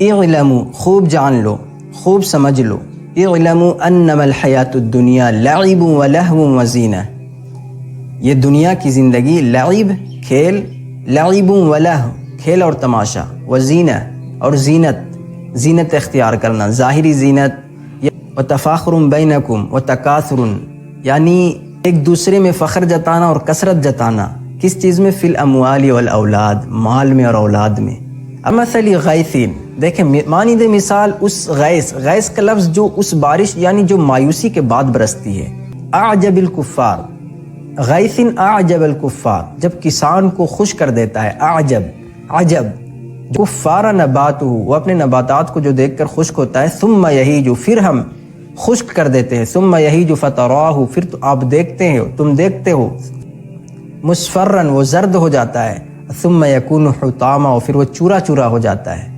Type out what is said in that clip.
इलमू, खूब जान लो, खूब समझ लो, इलमू अन्नमल हयातुद दुनिया लइबुन व लहवुन व ज़ीना, ये दुनिया की ज़िंदगी लइब खेल, लइबुन व लहव खेल और तमाशा, व ज़ीना और ज़ीनत, ज़ीनत इख्तियार करना, ज़ाहिरी ज़ीनत, व तफ़ाखुरुन बैनकुम व तकासुरुन, यानी एक दूसरे में फ़ख्र जताना और कसरत जताना। किस चीज़ में? फ़िल अमवाली वल औलाद, माल में और औलाद में। अमसली गैसिन, देखें मानी दे मिसाल उस गैस, गैस का लफ्ज़ जो उस बारिश यानी जो मायूसी के बाद बरसती है। आजबिल कुफ़ार, गैसिन आजबल कुफ़ार, जब किसान को खुश कर देता है। आजब, अजब, कुफ़ारा नबातु, वो अपने नबातात को जो देखकर खुश्क होता है। सुम्मा यहीजु, फिर हम खुश्क कर देते हैं। सुम्मा यहीजु फतराहु, फिर तो आप देखते हो, तुम देखते हो। मुस्फर्रन, वो जर्द हो जाता है। सुम्मा यकूनु हुतामा, फिर वो चूरा चूरा हो जाता है।